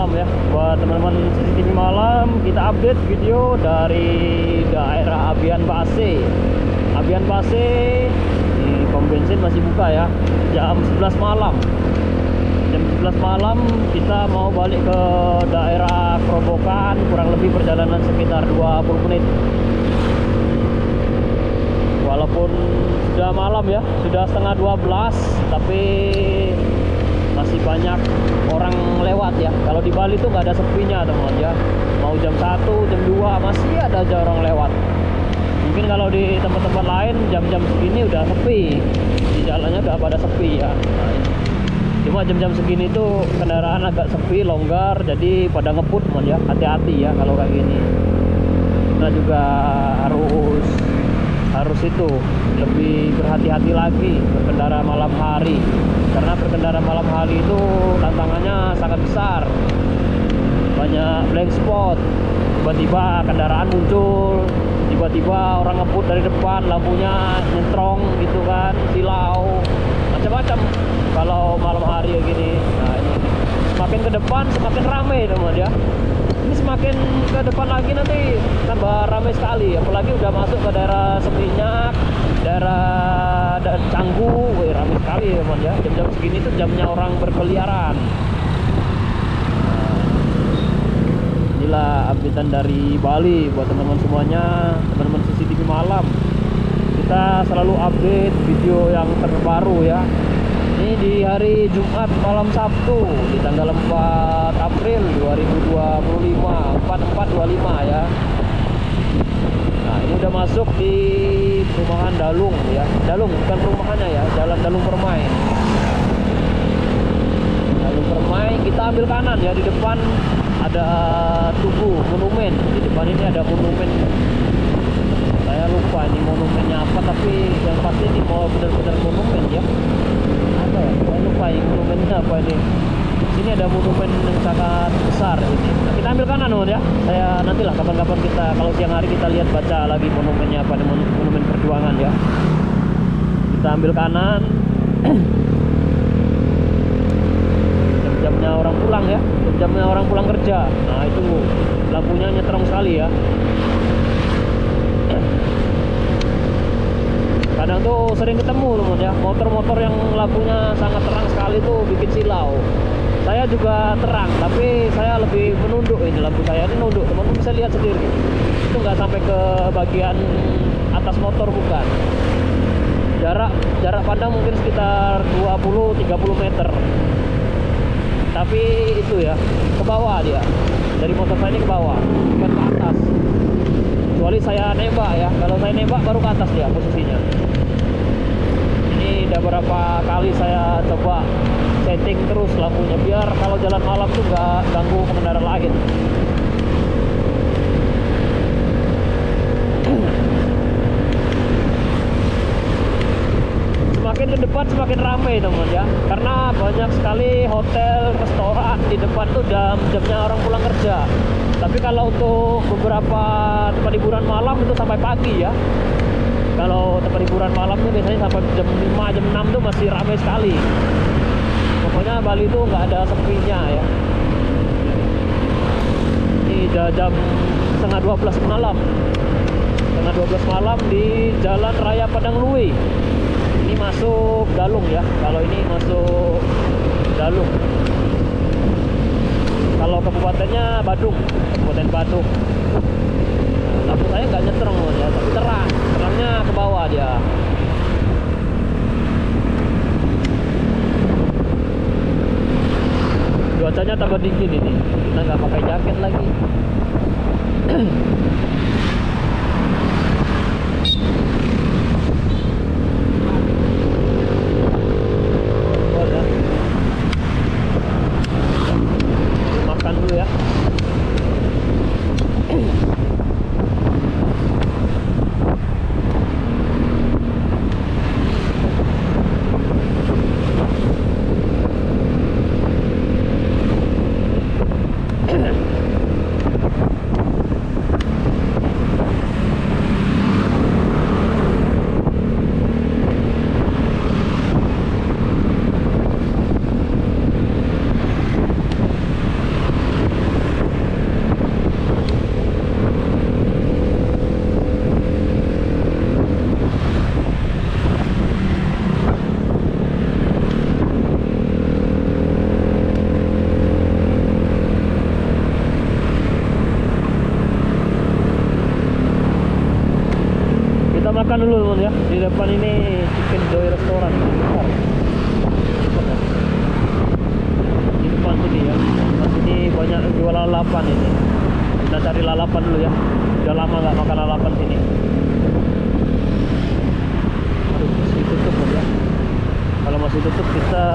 malam ya. Buat teman-teman CCTV malam, kita update video dari daerah Abian Base. Abian Base, pom bensin masih buka ya. Jam 11 malam. Jam 11 malam kita mau balik ke daerah Kerobokan, kurang lebih perjalanan sekitar 20 menit. Walaupun sudah malam ya, sudah setengah 12, tapi masih banyak orang lewat ya. Kalau di Bali tuh nggak ada sepinya teman ya. Mau jam 1, jam 2 masih ada aja orang lewat. Mungkin kalau di tempat-tempat lain jam-jam segini udah sepi, di jalannya udah pada sepi ya. Nah, cuma jam-jam segini tuh kendaraan agak sepi, longgar, jadi pada ngeput teman ya. Hati-hati ya kalau kayak gini. Kita juga harus itu lebih berhati-hati lagi berkendara malam hari, karena berkendara malam hari itu tantangannya sangat besar. Banyak blank spot, tiba-tiba kendaraan muncul, tiba-tiba orang ngebut dari depan, lampunya nyentrong gitu kan, silau, macam-macam kalau malam hari gini. Nah, ini semakin ke depan semakin ramai teman ya. Ini semakin ke depan lagi nanti tambah ramai sekali, apalagi udah masuk ke daerah Seminyak, daerah Canggu, ramai sekali ya teman ya. Jam-jam segini tuh jamnya orang berkeliaran. Nah, inilah updatean dari Bali buat teman-teman semuanya, teman-teman CCTV malam. Kita selalu update video yang terbaru ya. Ini di hari Jumat malam Sabtu di tanggal 4 April 2025, 4425 ya. Nah, ini udah masuk di perumahan Dalung ya. Dalung bukan perumahannya ya, Jalan Dalung Permai. Dalung Permai, kita ambil kanan ya, di depan ada tugu monumen. Di depan ini ada monumen. Saya lupa ini monumennya apa, tapi yang pasti ini mau benar-benar monumen ya. Apa ya? Saya lupa ini monumennya apa ini. Sini ada monumen yang sangat besar ini. Nah, kita ambil kanan teman ya. Saya nantilah kapan-kapan kita kalau siang hari kita lihat baca lagi monumennya apa, monumen perjuangan ya. Kita ambil kanan. Jam-jamnya orang pulang ya. Jam-jamnya orang pulang kerja. Nah, itu lampunya nyetrong sekali ya. Kadang tuh sering ketemu teman ya, motor-motor yang lampunya sangat terang sekali tuh bikin silau. Saya juga terang, tapi saya lebih menunduk, ini lampu saya ini nunduk, teman-teman bisa lihat sendiri. Itu nggak sampai ke bagian atas motor, bukan. Jarak pandang mungkin sekitar 20-30 meter. Tapi itu ya, ke bawah dia. Dari motor saya ini ke bawah, bukan ke atas. Kecuali saya nembak ya, kalau saya nembak baru ke atas dia posisinya. Ini udah berapa kali saya coba setting terus lampunya biar kalau jalan malam tuh nggak ganggu pengendara lain. Semakin ke depan semakin ramai teman ya, karena banyak sekali hotel, restoran di depan tuh jamnya orang pulang kerja. Tapi kalau untuk beberapa tempat hiburan malam itu sampai pagi ya. Kalau tempat hiburan malam tuh biasanya sampai jam 5, jam 6 tuh masih ramai sekali. Pokoknya Bali itu nggak ada sepinya ya. Ini jam setengah 12 malam. Setengah 12 malam di Jalan Raya Padang Lui. Ini masuk Dalung ya. Kalau ini masuk Dalung. Kalau kabupatennya Badung, Kabupaten Badung. Lampu saya nggak nyetrong ya, tapi terangnya ke bawah dia. Cuacanya tambah dingin ini, kita nggak pakai jaket lagi. Makan dulu ya. depan ini Chicken Joy Restoran. Bentar. Di depan sini ya. Di sini banyak yang jual lalapan ini. Kita cari lalapan dulu ya. Udah lama nggak makan lalapan sini. Aduh, masih tutup ya. Kalau masih tutup kita